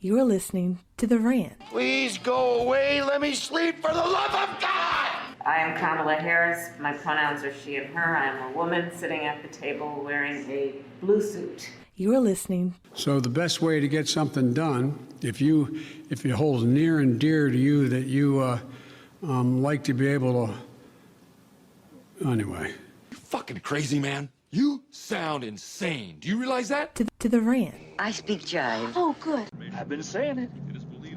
You're listening to The Rant. Please go away. Let me sleep for the love of God. I am Kamala Harris. My pronouns are she and her. I am a woman sitting at the table wearing a blue suit. You're listening. So the best way to get something done, if it holds near and dear to you that you like to be able to, anyway. You fucking crazy, man. You sound insane. Do you realize that? To The Rant. I speak jive. Oh, good. I've been saying it.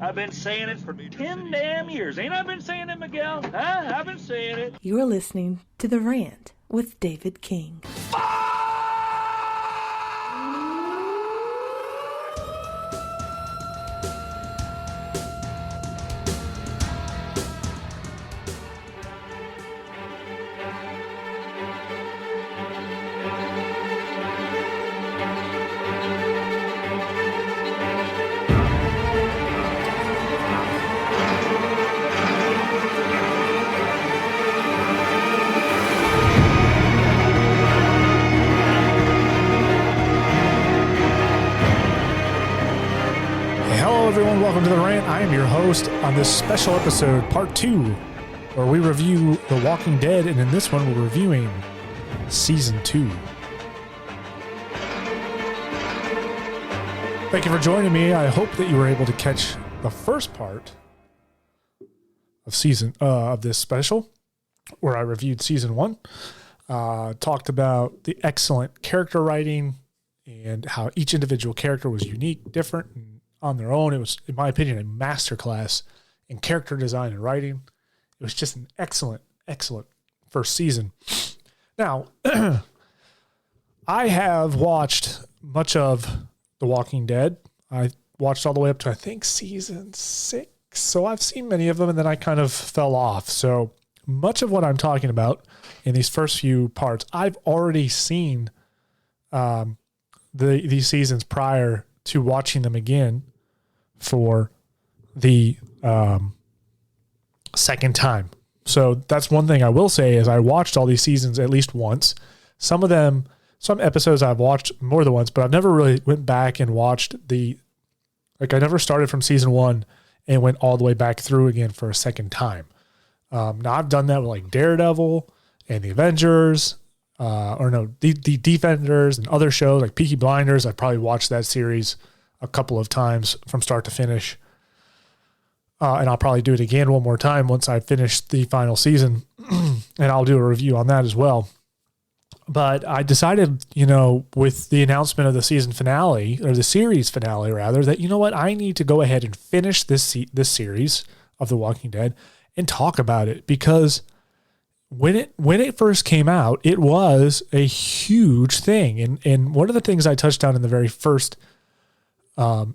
I've been saying it for 10 damn years. Ain't I been saying it, Miguel? Huh? I've been saying it. You're listening to The Rant with David King. Everyone, welcome to The Rant. I am your host on this special episode, part 2, where we review The Walking Dead, and in this one we're reviewing Season 2. Thank you for joining me. I hope that you were able to catch the first part of this special, where I reviewed Season 1, talked about the excellent character writing and how each individual character was unique, different, and on their own. It was, in my opinion, a masterclass in character design and writing. It was just an excellent first season. Now, I have watched much of The Walking Dead. I watched all the way up to, I think, season 6. So I've seen many of them, and then I kind of fell off. So much of what I'm talking about in these first few parts, I've already seen these seasons prior to watching them again for the second time. So that's one thing I will say is I watched all these seasons at least once. Some episodes I've watched more than once, but I've never really went back and watched I never started from season 1 and went all the way back through again for a second time. Now I've done that with like Daredevil and the Avengers, the Defenders and other shows like Peaky Blinders. I've probably watched that series a couple of times from start to finish. And I'll probably do it again one more time once I finish the final season. And I'll do a review on that as well. But I decided, with the announcement of the season finale, or the series finale rather, that, you know what, I need to go ahead and finish this series of The Walking Dead and talk about it, because when it first came out, it was a huge thing. And one of the things I touched on in the very first part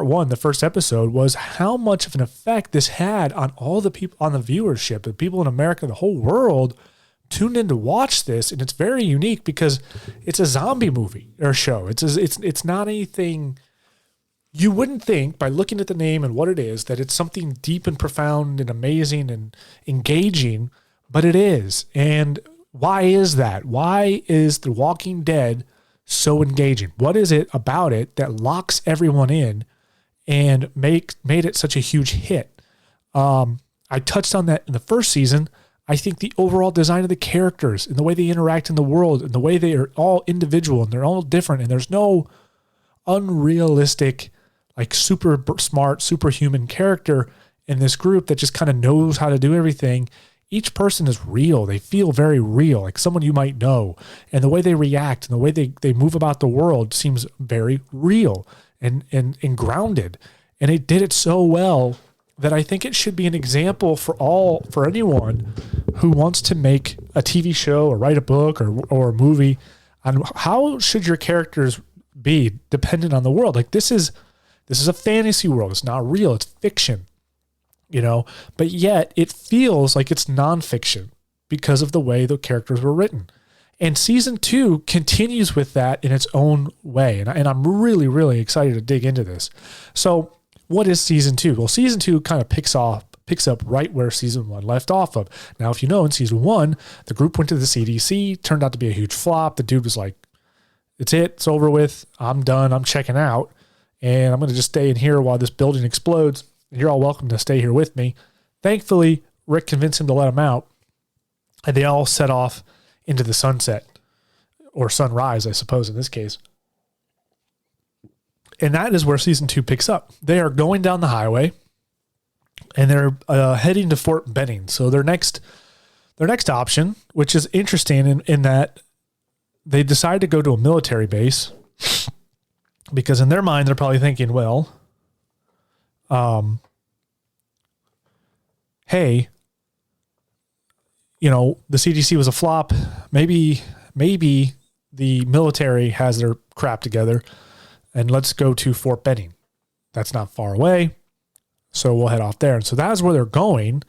1, the first episode, was how much of an effect this had on all the people, on the viewership, the people in America, the whole world tuned in to watch this. And it's very unique because it's a zombie movie or show. It's not anything you wouldn't think by looking at the name and what it is that it's something deep and profound and amazing and engaging. But it is. And why is that? Why is The Walking Dead so engaging? What is it about it that locks everyone in and made it such a huge hit? I touched on that in the first season. I think the overall design of the characters and the way they interact in the world and the way they are all individual and they're all different, and there's no unrealistic, like super smart, superhuman character in this group that just kind of knows how to do everything. Each person is real. They feel very real, like someone you might know. And the way they react and the way they move about the world seems very real and grounded. And it did it so well that I think it should be an example for anyone who wants to make a TV show or write a book or a movie on how should your characters be dependent on the world. Like this is a fantasy world. It's not real. It's fiction. But yet it feels like it's nonfiction because of the way the characters were written. And season 2 continues with that in its own way. And I'm really, really excited to dig into this. So what is season 2? Well, season 2 kind of picks up right where season 1 left off of. Now, if you know, in season 1, the group went to the CDC, turned out to be a huge flop. The dude was like, it's over with. I'm done. I'm checking out. and I'm going to just stay in here while this building explodes. You're all welcome to stay here with me. Thankfully, Rick convinced him to let him out, and they all set off into the sunset, or sunrise, I suppose, in this case. And that is where season 2 picks up. They are going down the highway, and they're heading to Fort Benning. So their next option, which is interesting in that they decide to go to a military base, because in their mind, they're probably thinking, well, hey, the CDC was a flop. Maybe the military has their crap together, and let's go to Fort Benning. That's not far away, so we'll head off there. And so that's where they're going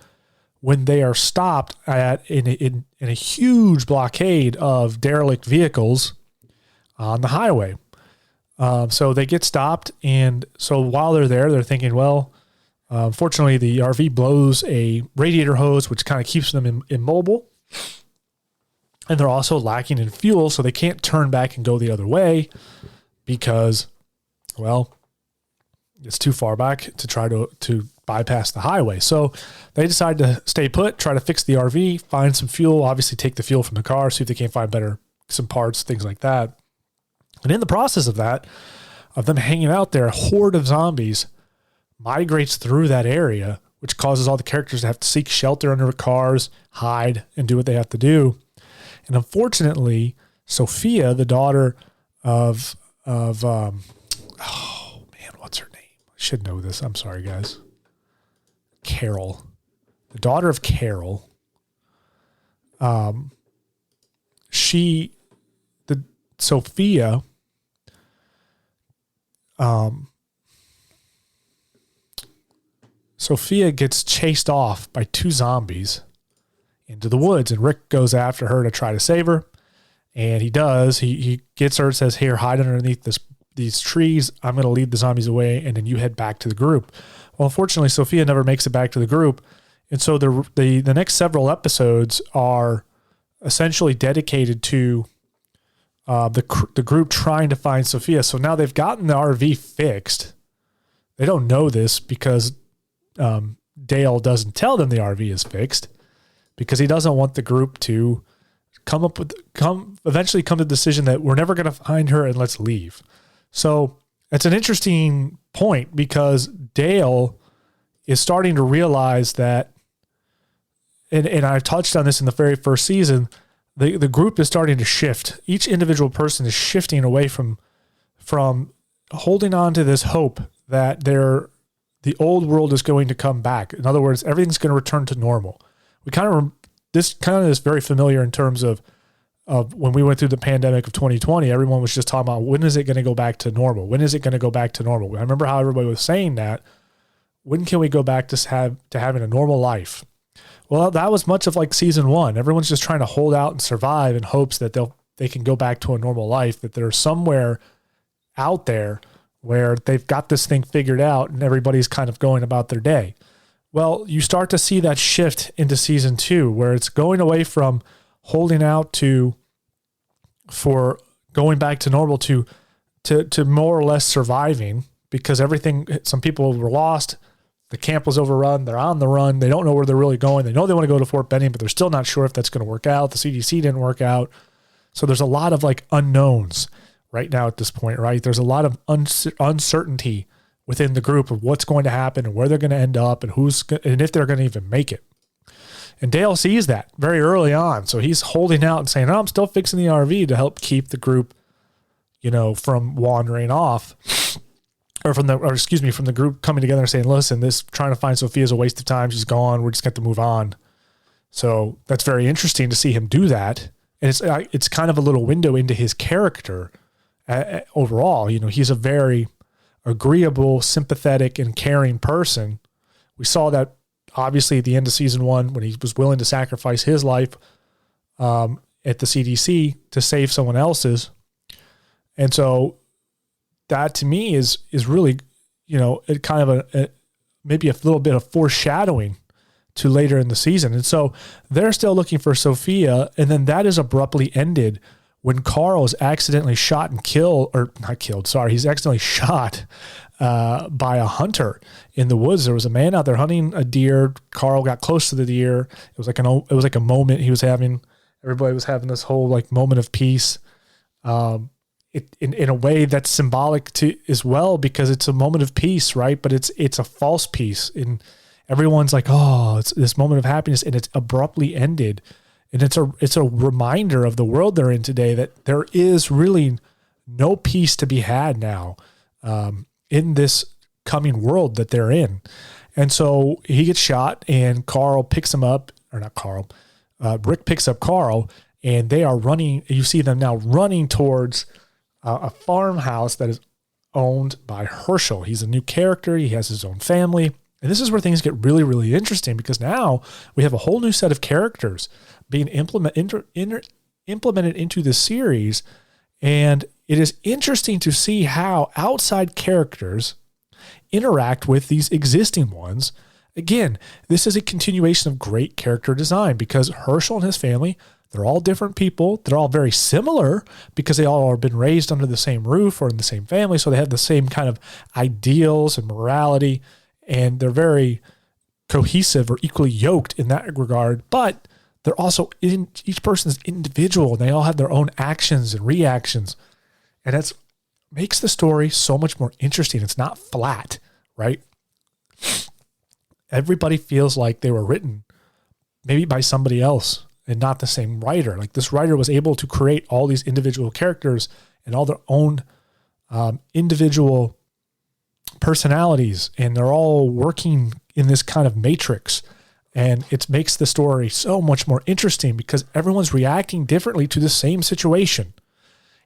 when they are stopped in a huge blockade of derelict vehicles on the highway. So they get stopped, and so while they're there, they're thinking, well, fortunately, the RV blows a radiator hose, which kind of keeps them immobile. And they're also lacking in fuel, so they can't turn back and go the other way because, well, it's too far back to try to bypass the highway. So they decide to stay put, try to fix the RV, find some fuel, obviously take the fuel from the car, see if they can't find some parts, things like that. And in the process of them hanging out there, a horde of zombies migrates through that area, which causes all the characters to have to seek shelter under cars, hide, and do what they have to do. And unfortunately, Sophia, the daughter of what's her name? I should know this. I'm sorry, guys. Carol, the daughter of Carol. Sophia. Sophia gets chased off by 2 zombies into the woods, and Rick goes after her to try to save her. And he does. He gets her and says, here, hide underneath these trees. I'm going to lead the zombies away, and then you head back to the group. Well, unfortunately, Sophia never makes it back to the group. And so the next several episodes are essentially dedicated to the group trying to find Sophia. So now they've gotten the RV fixed. They don't know this because Dale doesn't tell them the RV is fixed, because he doesn't want the group to eventually come to the decision that we're never going to find her and let's leave. So it's an interesting point, because Dale is starting to realize that, and I touched on this in the very first season, the group is starting to shift. Each individual person is shifting away from holding on to this hope that the old world is going to come back. In other words, everything's going to return to normal. This is very familiar in terms of when we went through the pandemic of 2020. Everyone was just talking about, when is it going to go back to normal? When is it going to go back to normal? I remember how everybody was saying that. When can we go back to having a normal life? Well, that was much of like season 1. Everyone's just trying to hold out and survive in hopes that they can go back to a normal life, that there's somewhere out there where they've got this thing figured out and everybody's kind of going about their day. Well, you start to see that shift into season 2, where it's going away from holding out for going back to normal to more or less surviving, because some people were lost. The camp was overrun. They're on the run. They don't know where they're really going. They know they want to go to Fort Benning, but they're still not sure if that's going to work out. The CDC didn't work out. So there's a lot of like unknowns right now at this point, right? There's a lot of uncertainty within the group of what's going to happen and where they're going to end up and and if they're going to even make it. And Dale sees that very early on. So he's holding out and saying, I'm still fixing the RV to help keep the group, from wandering off, or from the group coming together and saying, listen, this trying to find Sophia is a waste of time. She's gone. We're just going to move on. So that's very interesting to see him do that. And it's kind of a little window into his character overall. He's a very agreeable, sympathetic, and caring person. We saw that obviously at the end of season 1 when he was willing to sacrifice his life at the CDC to save someone else's. And so that to me is really, it kind of maybe a little bit of foreshadowing to later in the season. And so they're still looking for Sophia, and then that is abruptly ended when Carl is accidentally shot and killed, or not killed, sorry, he's accidentally shot by a hunter in the woods. There was a man out there hunting a deer. Carl got close to the deer. It was like a moment he was having. Everybody was having this whole like moment of peace. In a way that's symbolic to as well, because it's a moment of peace, right? But it's a false peace, and everyone's like, oh, it's this moment of happiness, and it's abruptly ended. And it's a reminder of the world they're in today, that there is really no peace to be had now in this coming world that they're in. And so he gets shot, and Carl picks him up, or not Carl, Rick picks up Carl, and they are running. You see them now running towards a farmhouse that is owned by Herschel. He's a new character. He has his own family. And this is where things get really, really interesting, because now we have a whole new set of characters being implemented into the series. And it is interesting to see how outside characters interact with these existing ones. Again, this is a continuation of great character design, because Herschel and his family, they're all different people. They're all very similar because they all have been raised under the same roof or in the same family. So they have the same kind of ideals and morality, and they're very cohesive or equally yoked in that regard. But they're also each person is individual, and they all have their own actions and reactions. And that's makes the story so much more interesting. It's not flat, right? Everybody feels like they were written maybe by somebody else and not the same writer. Like, this writer was able to create all these individual characters and all their own individual personalities, and they're all working in this kind of matrix. And it makes the story so much more interesting because everyone's reacting differently to the same situation.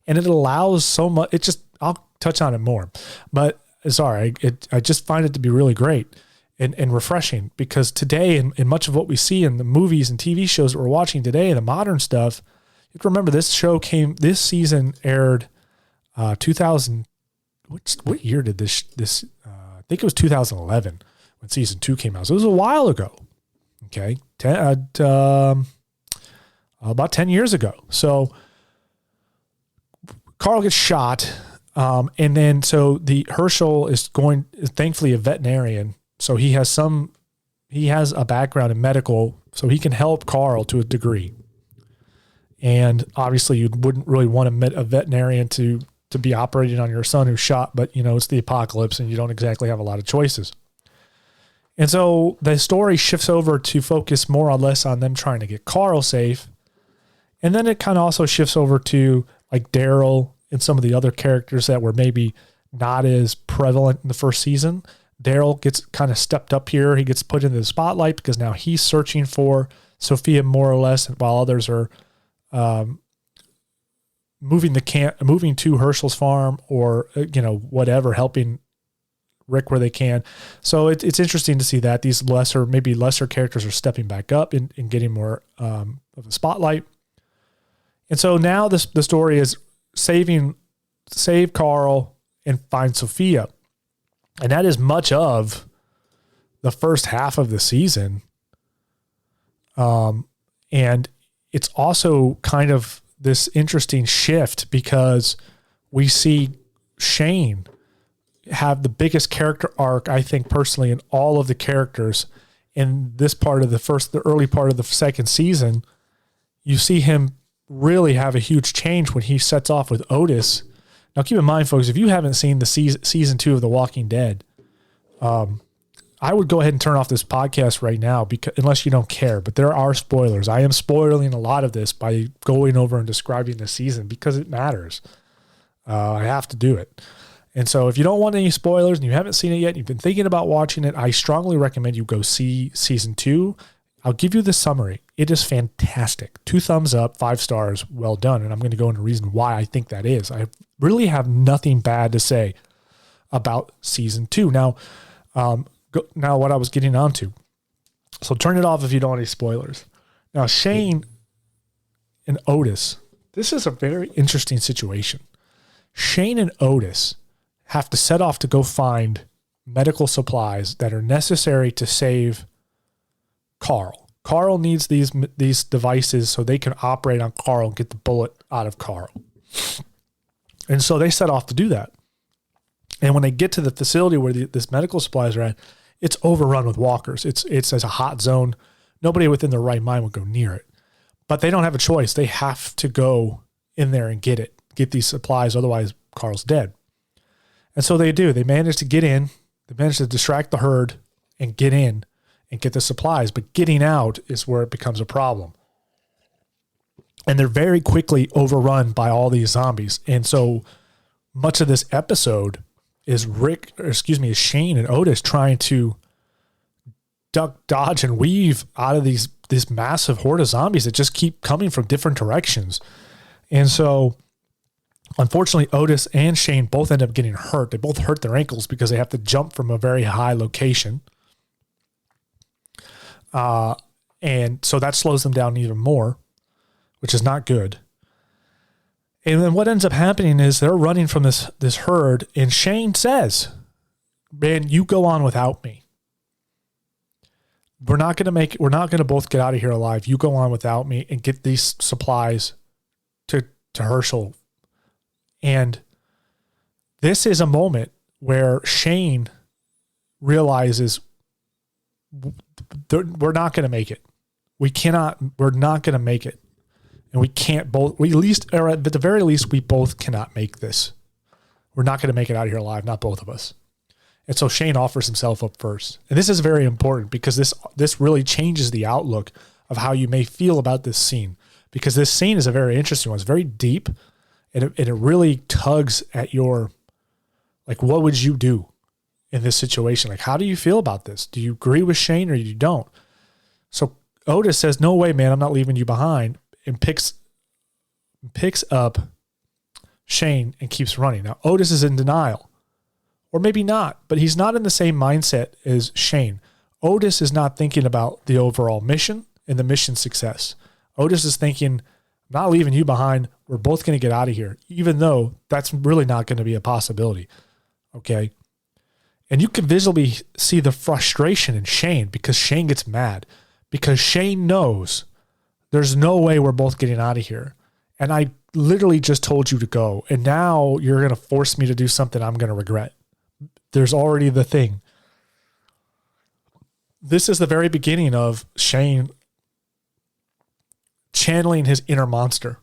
And it allows so much, I'll touch on it more, but sorry, I just find it to be really great and refreshing, because today, in much of what we see in the movies and TV shows that we're watching today, the modern stuff, you have to remember this season aired 2000. What year did this? I think it was 2011 when season 2 came out. So it was a while ago. Okay, about 10 years ago. So Carl gets shot, and then so the Herschel is thankfully a veterinarian. So he has a background in medical, so he can help Carl to a degree. And obviously you wouldn't really want a veterinarian to be operating on your son who's shot, but it's the apocalypse and you don't exactly have a lot of choices. And so the story shifts over to focus more or less on them trying to get Carl safe. And then it kind of also shifts over to like Daryl and some of the other characters that were maybe not as prevalent in the first season. Daryl gets kind of stepped up here. He gets put into the spotlight because now he's searching for Sophia more or less, while others are moving to Herschel's farm or, whatever, helping Rick where they can. So it's interesting to see that these lesser characters are stepping back up and getting more of a spotlight. And so now the story is save Carl and find Sophia. And that is much of the first half of the season. And it's also kind of this interesting shift because we see Shane have the biggest character arc, I think personally, in all of the characters in this part of the early part of the second season. You see him really have a huge change when he sets off with Otis. Now, keep in mind, folks, if you haven't seen the season 2 of The Walking Dead, I would go ahead and turn off this podcast right now, because unless you don't care, but there are spoilers. I am spoiling a lot of this by going over and describing the season because it matters. I have to do it. And so if you don't want any spoilers and you haven't seen it yet, you've been thinking about watching it, I strongly recommend you go see season 2. I'll give you the summary. It is fantastic. 2 thumbs up, 5 stars, well done. And I'm going to go into the reason why I think that is. I really have nothing bad to say about season 2. Now what I was getting onto. So turn it off if you don't want any spoilers. Now, Shane and Otis, this is a very interesting situation. Shane and Otis have to set off to go find medical supplies that are necessary to save Carl. Carl needs these devices so they can operate on Carl and get the bullet out of Carl. And so they set off to do that. And when they get to the facility where this medical supplies are at, it's overrun with walkers. It's as a hot zone. Nobody within their right mind would go near it. But they don't have a choice. They have to go in there and get these supplies. Otherwise, Carl's dead. And so they do. They manage to get in. They manage to distract the herd and get in and get the supplies. But getting out is where it becomes a problem. And they're very quickly overrun by all these zombies. And so much of this episode is Shane and Otis trying to duck, dodge, and weave out of this massive horde of zombies that just keep coming from different directions. And so, unfortunately, Otis and Shane both end up getting hurt. They both hurt their ankles because they have to jump from a very high location. And so that slows them down even more, which is not good. And then what ends up happening is they're running from this herd, and Shane says, "Man, you go on without me. We're not going to both get out of here alive. You go on without me and get these supplies to Herschel." And this is a moment where Shane realizes we're not going to make it. We're not going to make it. And we can't both, or at the very least, we both cannot make this. We're not going to make it out of here alive, not both of us. And so Shane offers himself up first. And this is very important because this really changes the outlook of how you may feel about this scene. Because this scene is a very interesting one. It's very deep, and it really tugs at your, like, what would you do in this situation? Like, how do you feel about this? Do you agree with Shane or you don't? So Otis says, "No way, man, I'm not leaving you behind," and picks up Shane and keeps running. Now, Otis is in denial. Or maybe not, but he's not in the same mindset as Shane. Otis is not thinking about the overall mission and the mission success. Otis is thinking, "I'm not leaving you behind. We're both going to get out of here," even though that's really not going to be a possibility. Okay? And you can visibly see the frustration in Shane because Shane gets mad because Shane knows there's no way we're both getting out of here. And I literally just told you to go. And now you're going to force me to do something I'm going to regret. There's already the thing. This is the very beginning of Shane channeling his inner monster.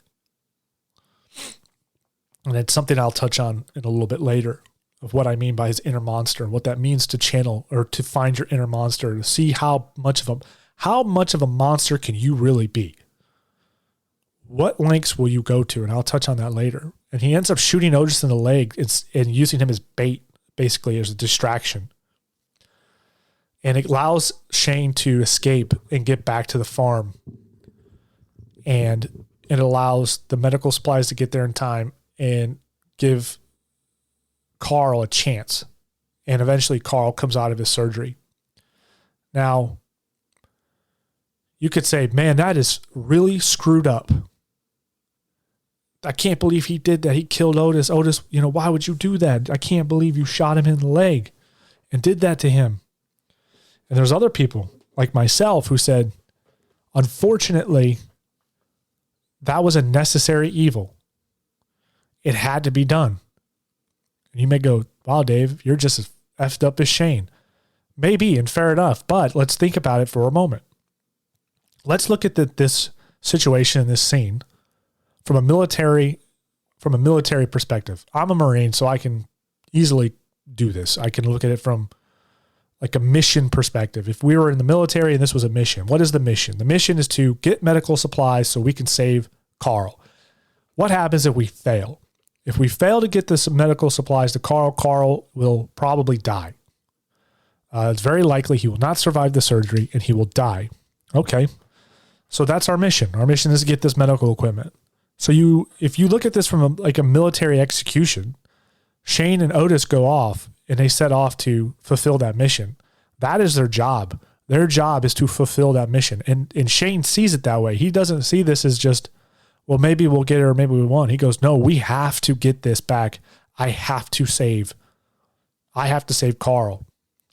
And it's something I'll touch on in a little bit later of what I mean by his inner monster and what that means to channel or to find your inner monster, to see how much of a monster can you really be? What lengths will you go to? And I'll touch on that later. And he ends up shooting Otis in the leg and using him as bait, basically as a distraction. And it allows Shane to escape and get back to the farm. And it allows the medical supplies to get there in time and give Carl a chance. And eventually Carl comes out of his surgery. Now, you could say, "Man, that is really screwed up. I can't believe he did that. He killed Otis. Otis, why would you do that? I can't believe you shot him in the leg and did that to him." And there's other people like myself who said, unfortunately, that was a necessary evil. It had to be done. And you may go, "Wow, Dave, you're just as effed up as Shane." Maybe, and fair enough, but let's think about it for a moment. Let's look at this situation, this scene, from a military perspective. I'm a Marine, so I can easily do this. I can look at it from like a mission perspective. If we were in the military and this was a mission, what is the mission? The mission is to get medical supplies so we can save Carl. What happens if we fail? If we fail to get this medical supplies to Carl, Carl will probably die. It's very likely he will not survive the surgery and he will die. Okay. So that's our mission. Our mission is to get this medical equipment. So if you look at this from a military execution, Shane and Otis go off and they set off to fulfill that mission. That is their job. Their job is to fulfill that mission. And Shane sees it that way. He doesn't see this as just, well, maybe we'll get it or maybe we won't. He goes, no, we have to get this back. I have to save Carl.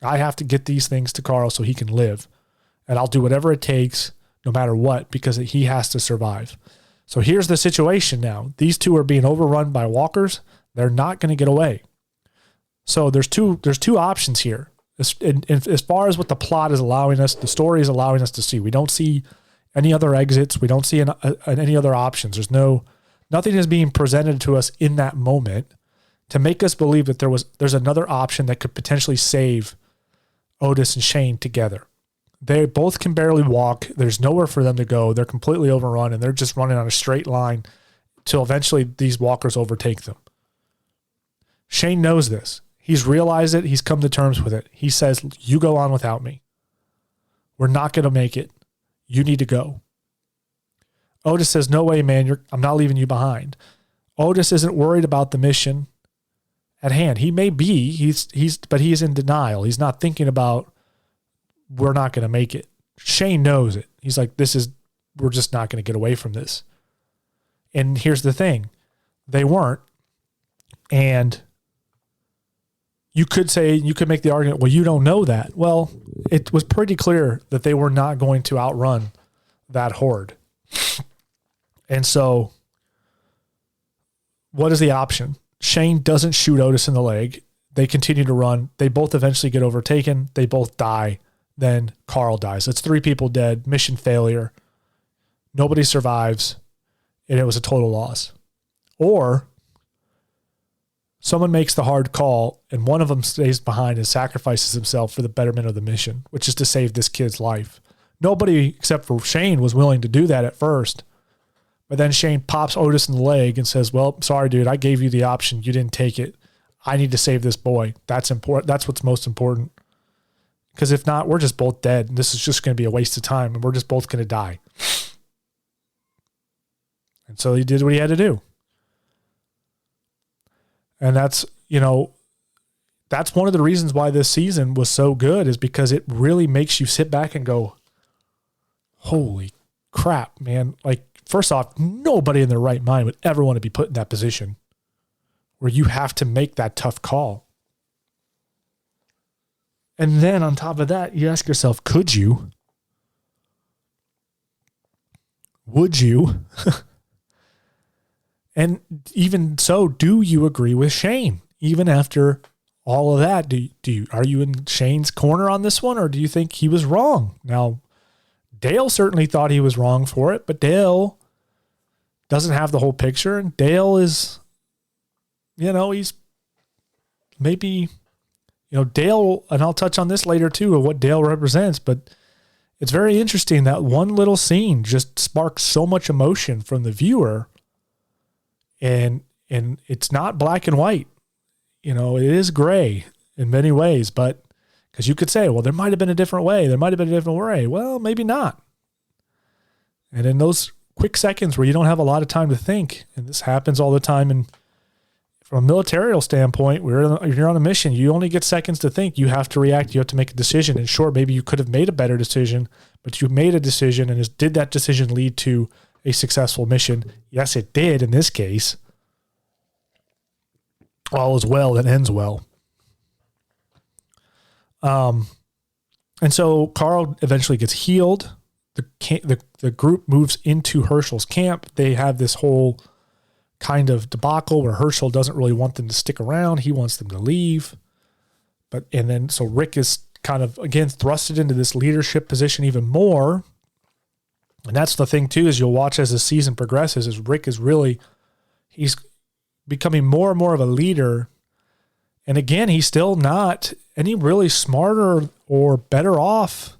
I have to get these things to Carl so he can live. And I'll do whatever it takes, no matter what, because he has to survive. So here's the situation now. These two are being overrun by walkers. They're not going to get away. So there's two options here. As far as what the plot is allowing us, the story is allowing us to see. We don't see any other exits. We don't see any other options. Nothing is being presented to us in that moment to make us believe that there's another option that could potentially save Otis and Shane together. They both can barely walk. There's nowhere for them to go. They're completely overrun, and they're just running on a straight line till eventually these walkers overtake them. Shane knows this. He's realized it. He's come to terms with it. He says, you go on without me. We're not going to make it. You need to go. Otis says, no way, man. I'm not leaving you behind. Otis isn't worried about the mission at hand. He may be, but he's in denial. He's not thinking about, we're not going to make it. Shane knows it. He's like, we're just not going to get away from this. And here's the thing. They weren't. And you could make the argument, well, you don't know that. Well, it was pretty clear that they were not going to outrun that horde. And so what is the option? Shane doesn't shoot Otis in the leg. They continue to run. They both eventually get overtaken. They both die. Then Carl dies. It's 3 people dead. Mission failure. Nobody survives. And it was a total loss. Or someone makes the hard call and one of them stays behind and sacrifices himself for the betterment of the mission, which is to save this kid's life. Nobody except for Shane was willing to do that at first. But then Shane pops Otis in the leg and says, well, sorry, dude, I gave you the option. You didn't take it. I need to save this boy. That's important. That's what's most important. Because if not, we're just both dead. And this is just going to be a waste of time. And we're just both going to die. And so he did what he had to do. And that's one of the reasons why this season was so good, is because it really makes you sit back and go, holy crap, man. Like, first off, nobody in their right mind would ever want to be put in that position where you have to make that tough call. And then on top of that, you ask yourself, could you? Would you? And even so, do you agree with Shane? Even after all of that, are you in Shane's corner on this one, or do you think he was wrong? Now, Dale certainly thought he was wrong for it, but Dale doesn't have the whole picture, and Dale is, he's maybe, Dale, and I'll touch on this later too, of what Dale represents, but it's very interesting that one little scene just sparks so much emotion from the viewer. And it's not black and white, it is gray in many ways, but because you could say, well, there might have been a different way. There might have been a different way. Well, maybe not. And in those quick seconds where you don't have a lot of time to think, and this happens all the time. And from a military standpoint, if you're on a mission, you only get seconds to think. You have to react. You have to make a decision. And sure, maybe you could have made a better decision, but you made a decision. And did that decision lead to a successful mission? Yes, it did in this case. All is well that ends well. And so Carl eventually gets healed. The group moves into Herschel's camp. They have this whole kind of debacle where Herschel doesn't really want them to stick around. He wants them to leave. So Rick is kind of, again, thrusted into this leadership position even more. And that's the thing too, is you'll watch as the season progresses, is Rick is really, he's becoming more and more of a leader. And again, he's still not any really smarter or better off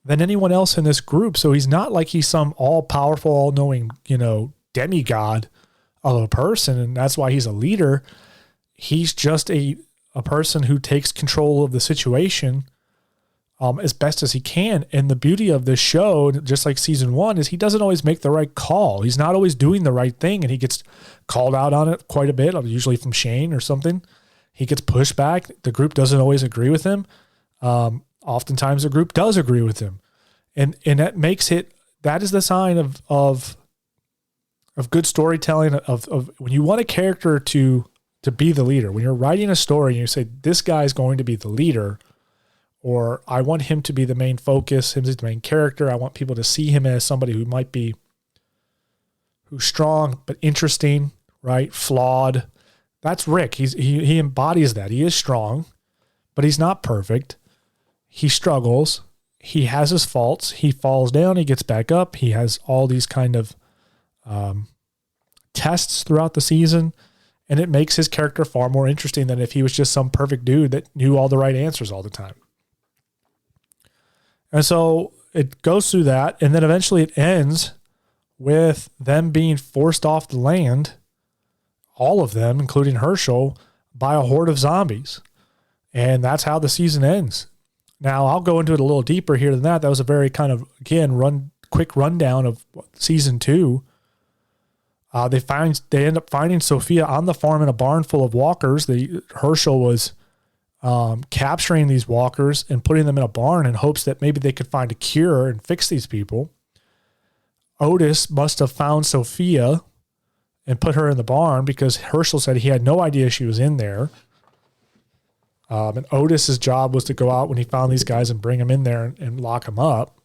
than anyone else in this group. So he's not like he's some all-powerful, all-knowing, demigod of a person, and that's why he's a leader. He's just a person who takes control of the situation as best as he can. And the beauty of this show, just like season 1, is he doesn't always make the right call. He's not always doing the right thing, and he gets called out on it quite a bit, usually from Shane or something. He gets pushed back. The group doesn't always agree with him. Oftentimes the group does agree with him. And that makes it, that is the sign of good storytelling, of when you want a character to be the leader. When you're writing a story and you say, this guy's going to be the leader, or I want him to be the main focus, him as the main character. I want people to see him as somebody who's strong but interesting, right? Flawed, That's Rick. He embodies that. He is strong, but he's not perfect. He struggles. He has his faults. He falls down. He gets back up. He has all these kind of tests throughout the season, and it makes his character far more interesting than if he was just some perfect dude that knew all the right answers all the time. And so it goes through that, and then eventually it ends with them being forced off the land, all of them, including Herschel, by a horde of zombies. And that's how the season ends. Now, I'll go into it a little deeper here than that. That was a very kind of, again, quick rundown of season 2. They end up finding Sophia on the farm in a barn full of walkers. Herschel was capturing these walkers and putting them in a barn in hopes that maybe they could find a cure and fix these people. Otis must have found Sophia and put her in the barn because Herschel said he had no idea she was in there. And Otis's job was to go out when he found these guys and bring them in there and lock them up.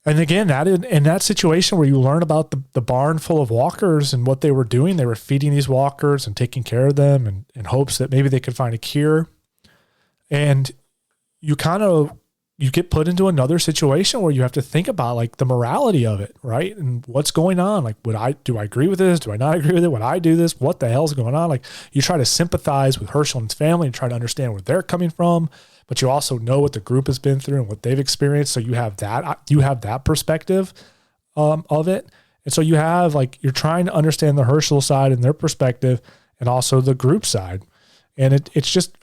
And again, in that situation where you learn about the barn full of walkers and what they were doing, they were feeding these walkers and taking care of them and in hopes that maybe they could find a cure. And you get put into another situation where you have to think about like the morality of it, right? And what's going on? Like, do I agree with this? Do I not agree with it? Would I do this? What the hell's going on? Like, you try to sympathize with Herschel and his family and try to understand where they're coming from, but you also know what the group has been through and what they've experienced. So you have that perspective of it. And so you have you're trying to understand the Herschel side and their perspective and also the group side. And it's just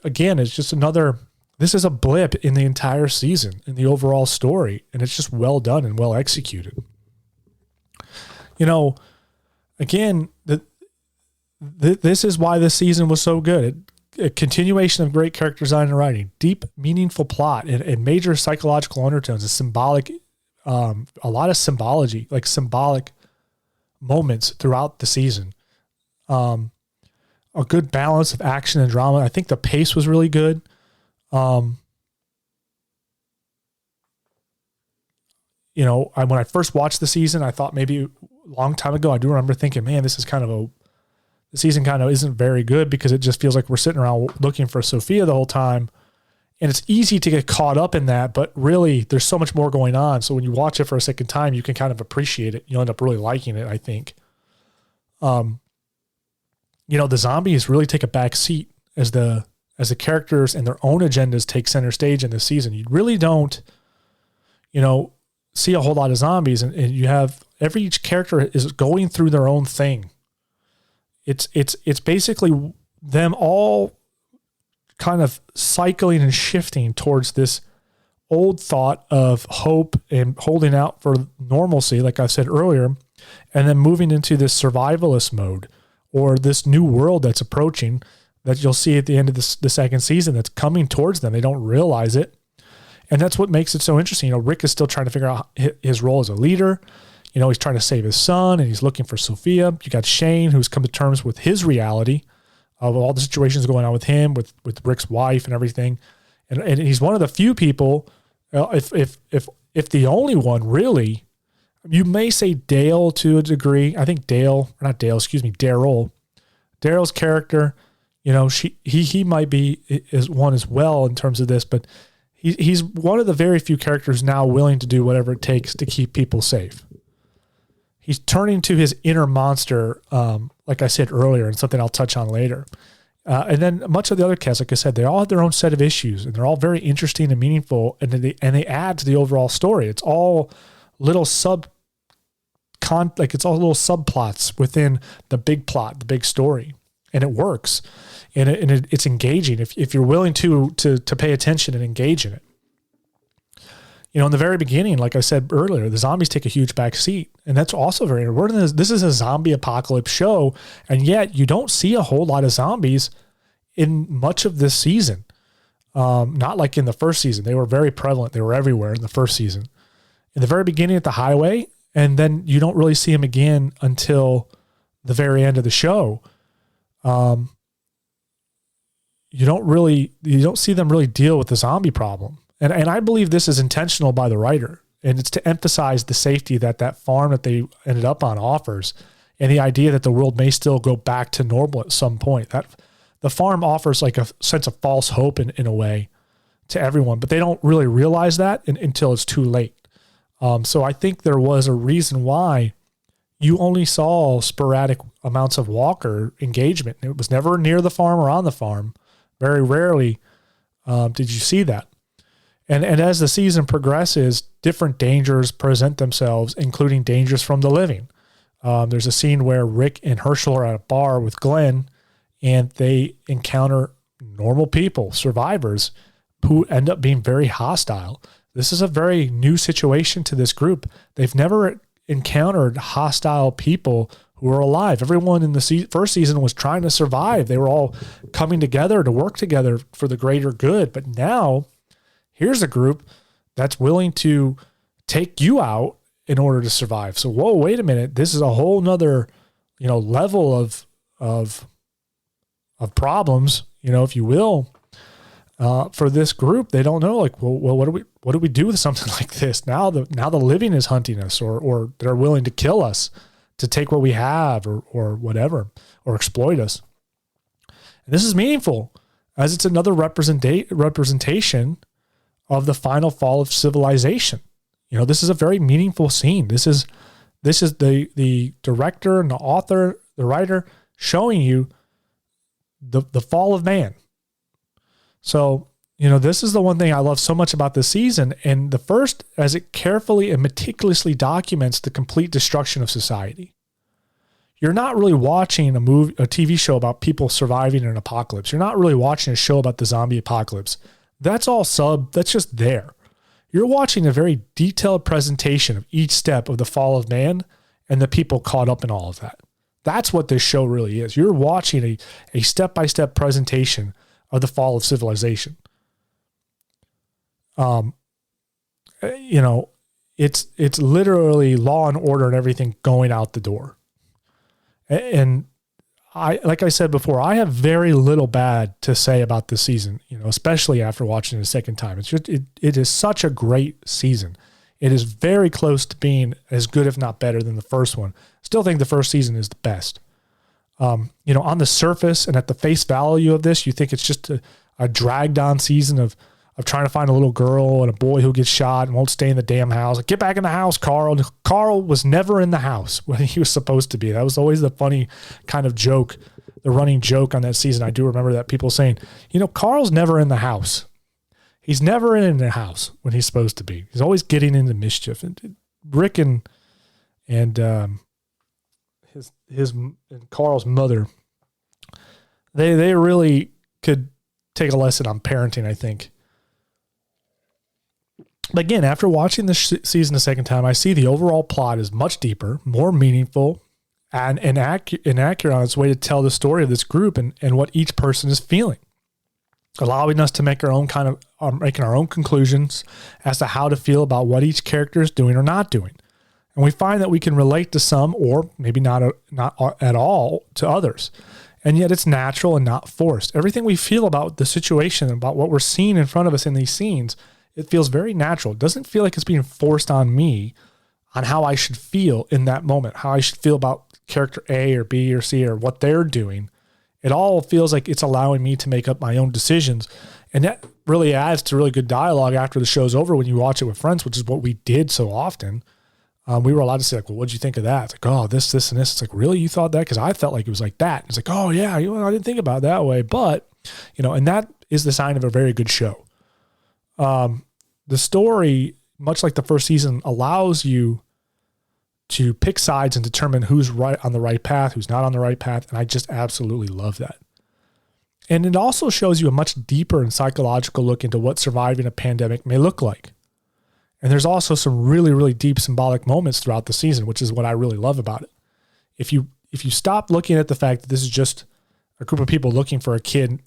another, this is a blip in the entire season, in the overall story. And it's just well done and well executed. Again, this is why this season was so good. A continuation of great character design and writing, deep, meaningful plot, and major psychological undertones, and symbolic, a lot of symbology, like symbolic moments throughout the season. A good balance of action and drama. I think the pace was really good. When I first watched the season, I thought maybe a long time ago, I do remember thinking, man, this is the season kind of isn't very good because it just feels like we're sitting around looking for Sophia the whole time. And it's easy to get caught up in that, but really there's so much more going on. So when you watch it for a second time, you can kind of appreciate it. You'll end up really liking it, I think. The zombies really take a back seat as the characters and their own agendas take center stage in this season. You really don't, see a whole lot of zombies, and you have each character is going through their own thing. It's basically them all kind of cycling and shifting towards this old thought of hope and holding out for normalcy, like I said earlier, and then moving into this survivalist mode or this new world that's approaching that you'll see at the end of the second season that's coming towards them. They don't realize it. And that's what makes it so interesting. Rick is still trying to figure out his role as a leader. He's trying to save his son and he's looking for Sophia. You got Shane, who's come to terms with his reality of all the situations going on with him, with Rick's wife and everything. And he's one of the few people, if the only one really, you may say Dale to a degree. I think Daryl. Daryl's character, he might be is one as well in terms of this, but he's one of the very few characters now willing to do whatever it takes to keep people safe. He's turning to his inner monster, like I said earlier, and something I'll touch on later. And then much of the other cast, like I said, they all have their own set of issues, and they're all very interesting and meaningful, and they add to the overall story. It's all little it's all little subplots within the big plot, the big story, and it works, and it's engaging if you're willing to pay attention and engage in it. In the very beginning, like I said earlier, the zombies take a huge back seat. And that's also very important. This is a zombie apocalypse show. And yet you don't see a whole lot of zombies in much of this season. Not like in the first season. They were very prevalent. They were everywhere in the first season. In the very beginning at the highway. And then you don't really see them again until the very end of the show. You don't see them really deal with the zombie problem. And I believe this is intentional by the writer, and it's to emphasize the safety that farm that they ended up on offers, and the idea that the world may still go back to normal at some point. That the farm offers like a sense of false hope in a way to everyone, but they don't really realize that until it's too late. So I think there was a reason why you only saw sporadic amounts of walker engagement. It was never near the farm or on the farm. Very rarely did you see that. And as the season progresses, different dangers present themselves, including dangers from the living. There's a scene where Rick and Herschel are at a bar with Glenn, and they encounter normal people, survivors, who end up being very hostile. This is a very new situation to this group. They've never encountered hostile people who are alive. Everyone in the first season was trying to survive. They were all coming together to work together for the greater good. But now here's a group that's willing to take you out in order to survive. So, whoa, wait a minute. This is a whole nother, level of problems, if you will, for this group. They don't know, like, well, what do we do with something like this? Now the living is hunting us, or they're willing to kill us to take what we have, or whatever, or exploit us. And this is meaningful, as it's another representation of the final fall of civilization. This is a very meaningful scene. This is the director and the author, the writer, showing you the fall of man. So, this is the one thing I love so much about this season. And the first, as it carefully and meticulously documents the complete destruction of society. You're not really watching a TV show about people surviving an apocalypse. You're not really watching a show about the zombie apocalypse. That's just there. You're watching a very detailed presentation of each step of the fall of man and the people caught up in all of that. That's what this show really is. You're watching a step-by-step presentation of the fall of civilization. It's literally Law and Order and everything going out the door. And like I said before, I have very little bad to say about this season, especially after watching it a second time. It's just, it is such a great season. It is very close to being as good, if not better, than the first one. Still think the first season is the best. On the surface and at the face value of this, you think it's just a dragged on season of trying to find a little girl and a boy who gets shot and won't stay in the damn house. Like, get back in the house, Carl. And Carl was never in the house when he was supposed to be. That was always the funny kind of joke, the running joke on that season. I do remember that, people saying, Carl's never in the house. He's never in the house when he's supposed to be. He's always getting into mischief. And Rick and Carl's mother, they really could take a lesson on parenting, I think. But again, after watching this season a second time, I see the overall plot is much deeper, more meaningful, and accurate on its way to tell the story of this group and what each person is feeling, allowing us to make making our own conclusions as to how to feel about what each character is doing or not doing. And we find that we can relate to some, or maybe not at all, to others. And yet it's natural and not forced. Everything we feel about the situation, about what we're seeing in front of us in these scenes, it feels very natural. It doesn't feel like it's being forced on me on how I should feel in that moment, how I should feel about character A or B or C or what they're doing. It all feels like it's allowing me to make up my own decisions. And that really adds to really good dialogue after the show's over when you watch it with friends, which is what we did so often. We were allowed to say, like, well, what'd you think of that? It's like, oh, this, and this. It's like, really? You thought that? Because I felt like it was like that. It's like, oh, yeah, I didn't think about it that way. But, and that is the sign of a very good show. The story, much like the first season, allows you to pick sides and determine who's right on the right path, who's not on the right path. And I just absolutely love that. And it also shows you a much deeper and psychological look into what surviving a pandemic may look like. And there's also some really, really deep symbolic moments throughout the season, which is what I really love about it. If you stop looking at the fact that this is just a group of people looking for a kid,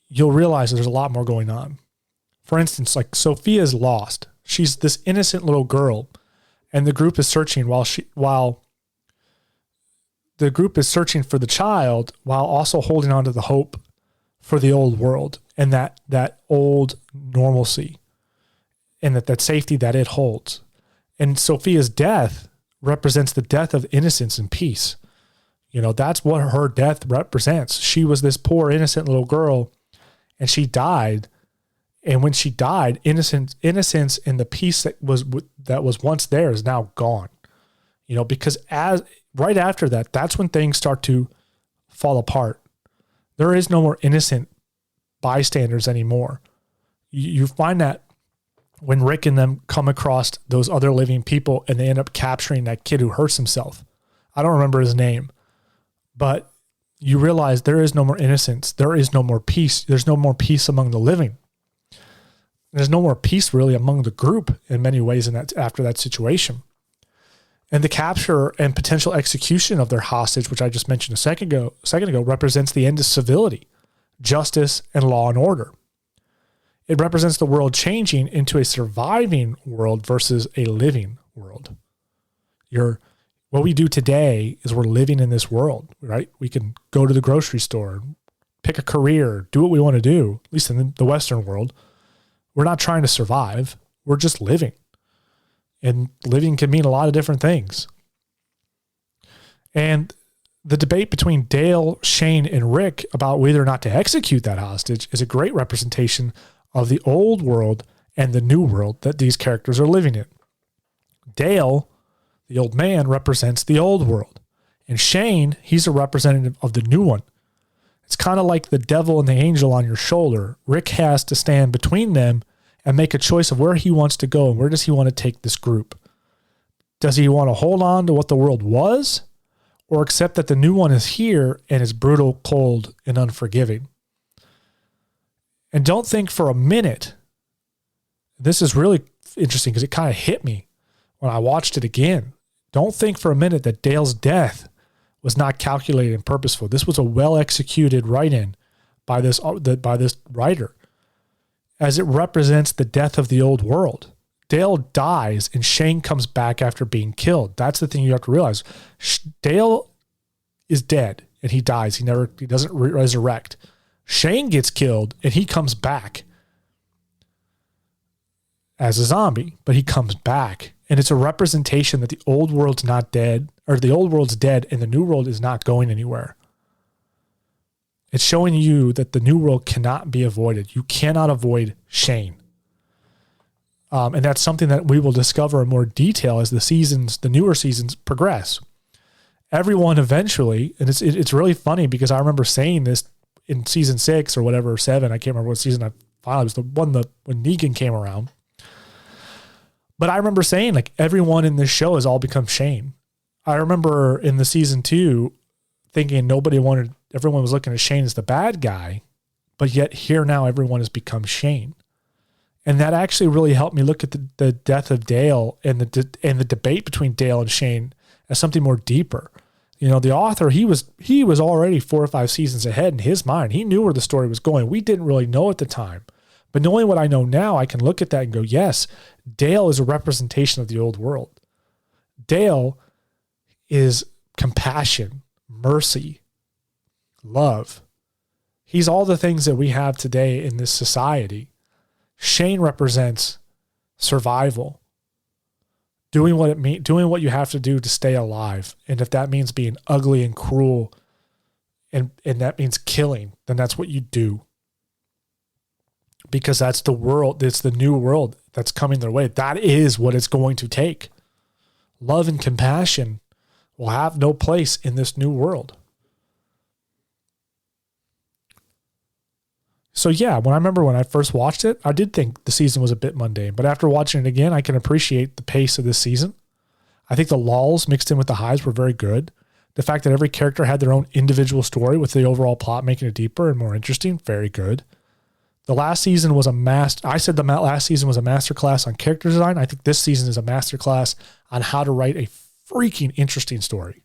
you'll realize that there's a lot more going on. For instance, like Sophia's lost. She's this innocent little girl, and the group is searching while the group is searching for the child, while also holding on to the hope for the old world and that old normalcy and that safety that it holds. And Sophia's death represents the death of innocence and peace. You know, that's what her death represents. She was this poor, innocent little girl, and she died. And when she died, innocence and the peace that was once there is now gone. You know, because right after that, that's when things start to fall apart. There is no more innocent bystanders anymore. You find that when Rick and them come across those other living people and they end up capturing that kid who hurts himself. I don't remember his name, but you realize there is no more innocence. There is no more peace. There's no more peace among the living. There's no more peace really among the group in many ways after that situation. And the capture and potential execution of their hostage, which I just mentioned a second ago, represents the end of civility, justice, and law and order. It represents the world changing into a surviving world versus a living world. What we do today is we're living in this world, right? We can go to the grocery store, pick a career, do what we want to do, at least in the Western world. We're not trying to survive. We're just living. And living can mean a lot of different things. And the debate between Dale, Shane, and Rick about whether or not to execute that hostage is a great representation of the old world and the new world that these characters are living in. Dale, the old man, represents the old world. And Shane, he's a representative of the new one. It's kind of like the devil and the angel on your shoulder. Rick has to stand between them and make a choice of where he wants to go and where does he want to take this group. Does he want to hold on to what the world was or accept that the new one is here and is brutal, cold, and unforgiving? And don't think for a minute, this is really interesting because it kind of hit me when I watched it again. Don't think for a minute that Dale's death was not calculated and purposeful. This was a well-executed write-in by this writer, as it represents the death of the old world. Dale dies and Shane comes back after being killed. That's the thing you have to realize. Dale is dead and he dies. He doesn't resurrect. Shane gets killed and he comes back as a zombie, but he comes back. And it's a representation that the old world's not dead, or the old world's dead and the new world is not going anywhere. It's showing you that the new world cannot be avoided. You cannot avoid Shane. And that's something that we will discover in more detail as the newer seasons progress. Everyone eventually, and it's really funny because I remember saying this in season 6 or whatever, or 7, I can't remember what season I finally, it was the one when Negan came around. But I remember saying, like, everyone in this show has all become Shane. I remember in the season 2 thinking everyone was looking at Shane as the bad guy, but yet here now everyone has become Shane. And that actually really helped me look at the death of Dale and the debate between Dale and Shane as something more deeper. You know, the author, he was already 4 or 5 seasons ahead in his mind. He knew where the story was going. We didn't really know at the time. But knowing what I know now, I can look at that and go, yes, Dale is a representation of the old world. Dale is compassion, mercy, love. He's all the things that we have today in this society. Shane represents survival, doing what you have to do to stay alive. And if that means being ugly and cruel and that means killing, then that's what you do. Because that's the world, it's the new world that's coming their way. That is what it's going to take. Love and compassion will have no place in this new world. So yeah, when I first watched it, I did think the season was a bit mundane. But after watching it again, I can appreciate the pace of this season. I think the lulls mixed in with the highs were very good. The fact that every character had their own individual story with the overall plot making it deeper and more interesting, very good. The last season was I said the last season was a masterclass on character design. I think this season is a masterclass on how to write a freaking interesting story.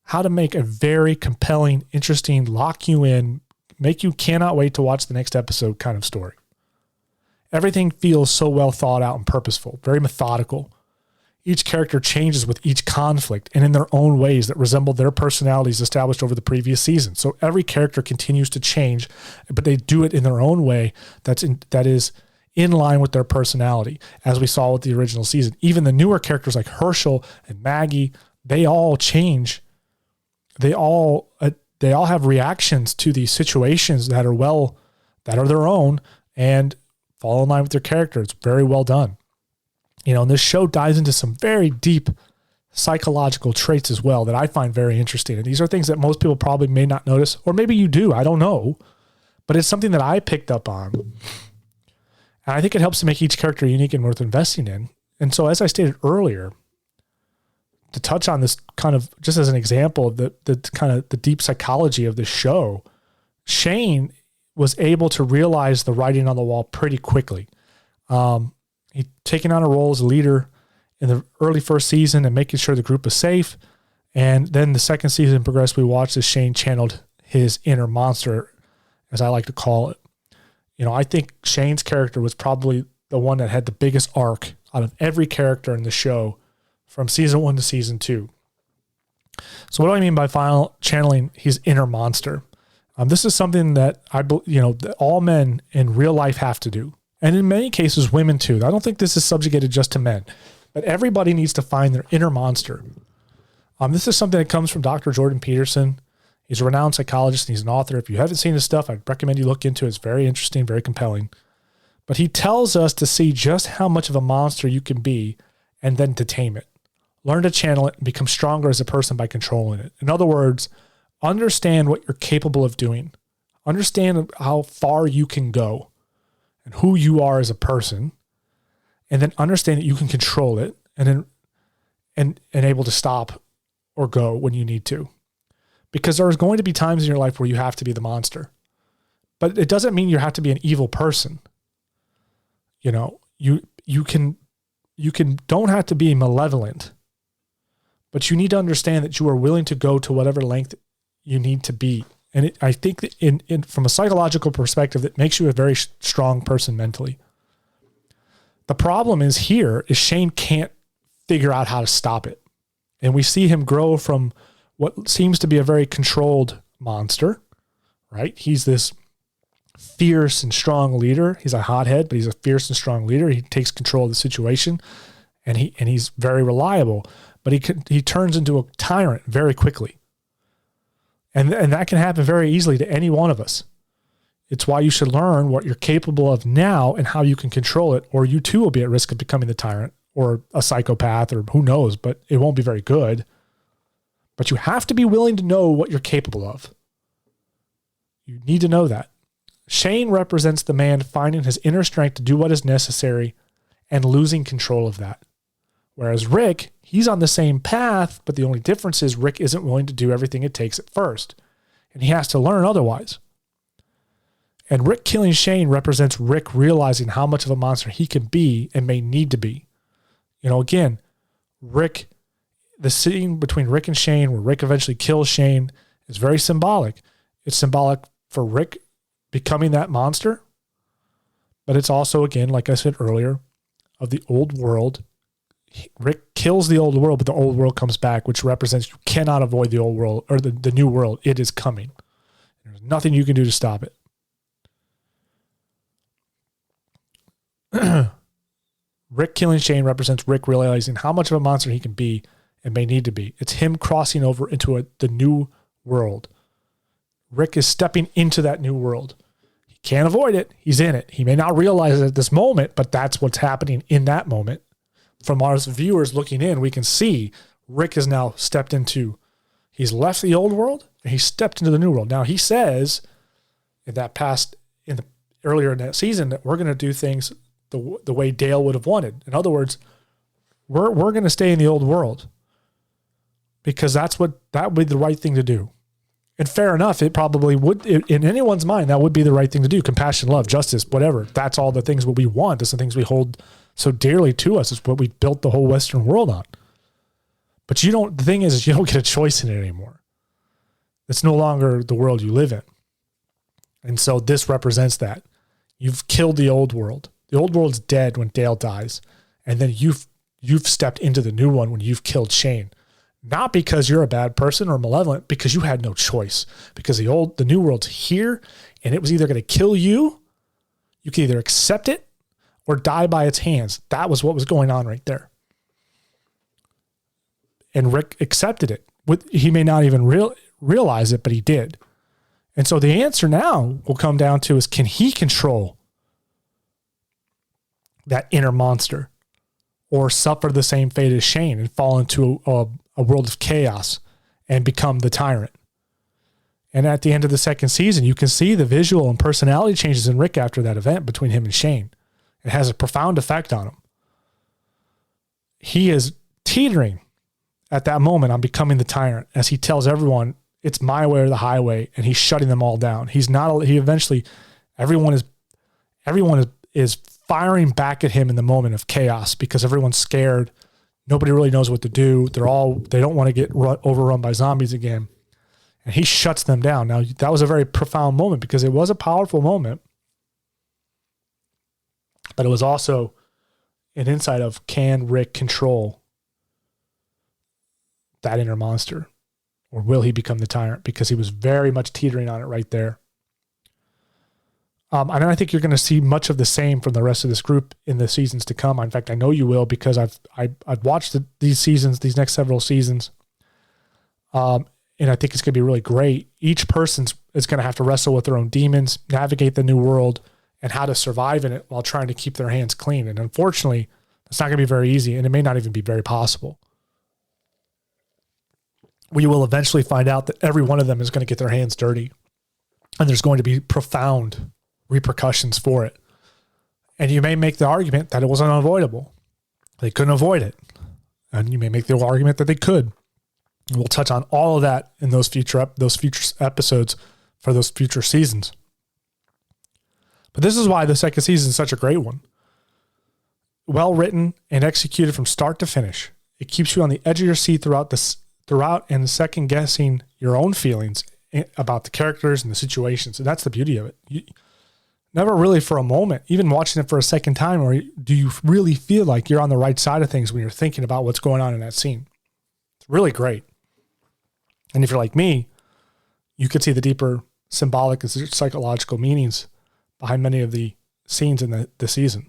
How to make a very compelling, interesting, lock you in, make you cannot wait to watch the next episode kind of story. Everything feels so well thought out and purposeful, very methodical. Each character changes with each conflict and in their own ways that resemble their personalities established over the previous season. So every character continues to change, but they do it in their own way that is in line with their personality, as we saw with the original season. Even the newer characters like Herschel and Maggie, they all change. They all have reactions to these situations that are their own and fall in line with their character. It's very well done. And this show dives into some very deep psychological traits as well that I find very interesting. And these are things that most people probably may not notice, or maybe you do, I don't know. But it's something that I picked up on. And I think it helps to make each character unique and worth investing in. And so, as I stated earlier, to touch on this kind of just as an example of the kind of the deep psychology of the show, Shane was able to realize the writing on the wall pretty quickly. He'd taken on a role as a leader in the early first season and making sure the group was safe. And then the second season progressed. We watched as Shane channeled his inner monster, as I like to call it. I think Shane's character was probably the one that had the biggest arc out of every character in the show from season 1 to season 2. So what do I mean by channeling his inner monster? This is something that that all men in real life have to do. And in many cases, women too. I don't think this is subjugated just to men, but everybody needs to find their inner monster. This is something that comes from Dr. Jordan Peterson. He's a renowned psychologist and he's an author. If you haven't seen his stuff, I'd recommend you look into it. It's very interesting, very compelling. But he tells us to see just how much of a monster you can be and then to tame it. Learn to channel it and become stronger as a person by controlling it. In other words, understand what you're capable of doing. Understand how far you can go and who you are as a person. And then understand that you can control it and able to stop or go when you need to. Because there's going to be times in your life where you have to be the monster. But it doesn't mean you have to be an evil person. You don't have to be malevolent. But you need to understand that you are willing to go to whatever length you need to be. And I think that from a psychological perspective, it makes you a very strong person mentally. The problem is Shane can't figure out how to stop it. And we see him grow from what seems to be a very controlled monster, right? He's this fierce and strong leader. He's a hothead, but he's a fierce and strong leader. He takes control of the situation and he's very reliable, but he turns into a tyrant very quickly. And that can happen very easily to any one of us. It's why you should learn what you're capable of now and how you can control it, or you too will be at risk of becoming the tyrant or a psychopath or who knows, but it won't be very good. But you have to be willing to know what you're capable of. You need to know that. Shane represents the man finding his inner strength to do what is necessary and losing control of that. Whereas Rick, he's on the same path, but the only difference is Rick isn't willing to do everything it takes at first. And he has to learn otherwise. And Rick killing Shane represents Rick realizing how much of a monster he can be and may need to be. Again, Rick, the scene between Rick and Shane where Rick eventually kills Shane is very symbolic. It's symbolic for Rick becoming that monster, but it's also, again, like I said earlier, of the old world. Rick kills the old world, but the old world comes back, which represents you cannot avoid the old world or the new world. It is coming. There's nothing you can do to stop it. Rick killing Shane represents Rick realizing how much of a monster he can be and may need to be. It's him crossing over into the new world. Rick is stepping into that new world. He can't avoid it. He's in it. He may not realize it at this moment, but that's what's happening in that moment. From our viewers looking in, we can see Rick has now he's left the old world and he stepped into the new world. Now he says earlier in that season that we're going to do things the way Dale would have wanted. In other words, we're going to stay in the old world because that would be the right thing to do. And fair enough, it probably would, in anyone's mind, that would be the right thing to do. Compassion, love, justice, whatever. That's all the things what we want. That's the things we hold so dearly to us. It's what we built the whole Western world on. But the thing is you don't get a choice in it anymore. It's no longer the world you live in. And so this represents that. You've killed the old world. The old world's dead when Dale dies. And then you've stepped into the new one when you've killed Shane. Not because you're a bad person or malevolent, because you had no choice. Because the new world's here, and it was either going to kill you. You can either accept it, or die by its hands. That was what was going on right there. And Rick accepted it. He may not even realize it, but he did. And so the answer now will come down to is, can he control that inner monster or suffer the same fate as Shane and fall into a world of chaos and become the tyrant? And at the end of the second season, you can see the visual and personality changes in Rick after that event between him and Shane. It has a profound effect on him. He is teetering at that moment on becoming the tyrant as he tells everyone it's my way or the highway, and he's shutting them all down. Everyone is firing back at him in the moment of chaos because everyone's scared. Nobody really knows what to do. They don't want to get overrun by zombies again. And he shuts them down. Now, that was a very profound moment because it was a powerful moment, but it was also an insight of, can Rick control that inner monster, or will he become the tyrant? Because he was very much teetering on it right there. And I think you're going to see much of the same from the rest of this group in the seasons to come. In fact, I know you will, because I've watched these next several seasons. And I think it's going to be really great. Each person is going to have to wrestle with their own demons, navigate the new world, and how to survive in it while trying to keep their hands clean. And unfortunately, it's not going to be very easy, and it may not even be very possible. We will eventually find out that every one of them is going to get their hands dirty, and there's going to be profound repercussions for it. And you may make the argument that it was unavoidable. They couldn't avoid it. And you may make the argument that they could. And we'll touch on all of that in those future episodes for those future seasons. But this is why the second season is such a great one. Well written and executed from start to finish. It keeps you on the edge of your seat throughout and second guessing your own feelings about the characters and the situations. And that's the beauty of it. You never really for a moment, even watching it for a second time, or do you really feel like you're on the right side of things when you're thinking about what's going on in that scene. It's really great. And if you're like me, you could see the deeper symbolic and psychological meanings behind many of the scenes in the season.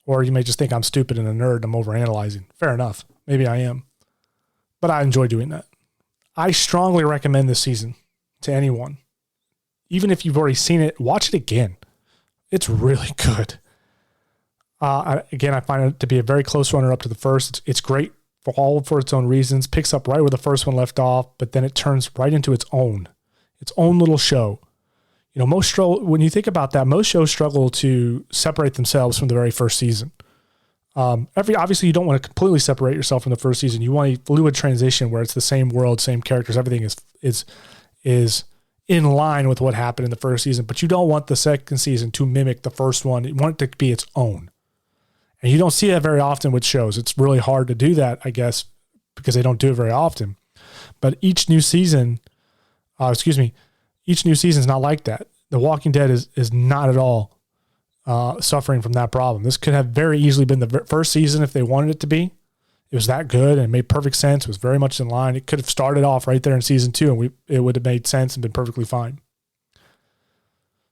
Or you may just think I'm stupid and a nerd, I'm overanalyzing. Fair enough. Maybe I am. But I enjoy doing that. I strongly recommend this season to anyone. Even if you've already seen it, watch it again. It's really good. Again, I find it to be a very close runner up to the first. It's great for its own reasons. Picks up right where the first one left off, but then it turns right into its own little show. You know, when you think about that, most shows struggle to separate themselves from the very first season. Obviously you don't want to completely separate yourself from the first season. You want a fluid transition where it's the same world, same characters, everything is in line with what happened in the first season, but you don't want the second season to mimic the first one. You want it to be its own. And you don't see that very often with shows. It's really hard to do that, I guess, because they don't do it very often. But each new season is not like that. The Walking Dead is not at all suffering from that problem. This could have very easily been the first season if they wanted it to be. It was that good and it made perfect sense. It was very much in line. It could have started off right there in season 2 and it would have made sense and been perfectly fine.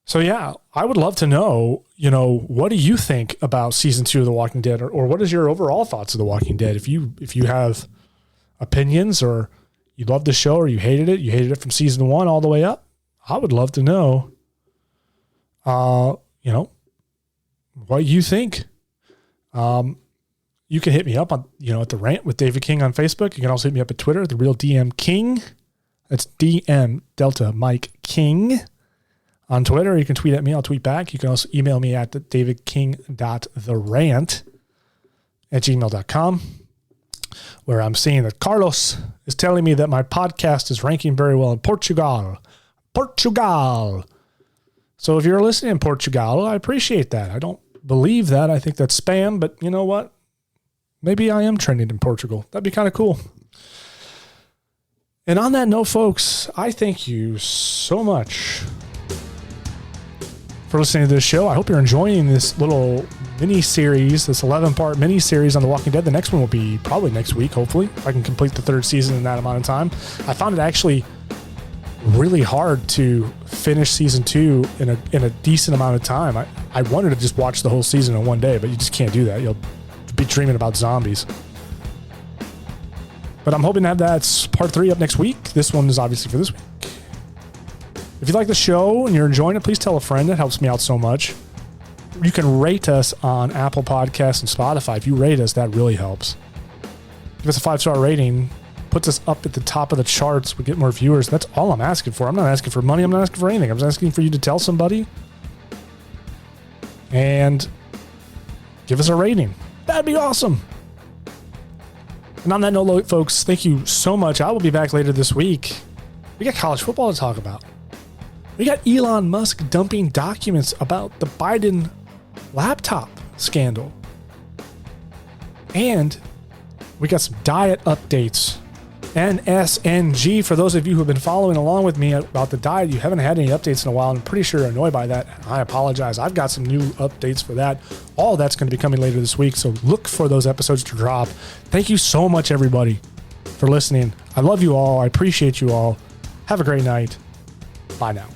So yeah, I would love to know, what do you think about season 2 of The Walking Dead, or what is your overall thoughts of The Walking Dead? If you have opinions, or you loved the show, or you hated it from season 1 all the way up, I would love to know, what you think. You can hit me up on, at the Rant with David King on Facebook. You can also hit me up at Twitter, The Real DM King. That's DM Delta Mike King. On Twitter, you can tweet at me. I'll tweet back. You can also email me at davidking.therant@gmail.com, where I'm seeing that Carlos is telling me that my podcast is ranking very well in Portugal. So if you're listening in Portugal, I appreciate that. I don't believe that. I think that's spam, but you know what? Maybe I am trending in Portugal. That'd be kind of cool. And on that note, folks, I thank you so much for listening to this show. I hope you're enjoying this little mini-series, this 11-part mini-series on The Walking Dead. The next one will be probably next week, hopefully, if I can complete the third season in that amount of time. I found it actually really hard to finish season 2 in a decent amount of time. I wanted to just watch the whole season in one day, but you just can't do that. You'll be dreaming about zombies. But I'm hoping to have that part 3 up next week. This one is obviously for this week. If you like the show and you're enjoying it, please tell a friend. That helps me out so much. You can rate us on Apple Podcasts and Spotify. If you rate us, that really helps. Give us a 5-star rating. Puts us up at the top of the charts. We get more viewers. That's all I'm asking for. I'm not asking for money. I'm not asking for anything. I'm just asking for you to tell somebody and give us a rating. That'd be awesome. And on that note, folks, thank you so much. I will be back later this week. We got college football to talk about. We got Elon Musk dumping documents about the Biden laptop scandal. And we got some diet updates. NSNG, for those of you who have been following along with me about the diet, you haven't had any updates in a while. I'm pretty sure you're annoyed by that. I apologize. I've got some new updates for that. All that's going to be coming later this week, so look for those episodes to drop. Thank you so much, everybody, for listening. I love you all. I appreciate you all. Have a great night. Bye now.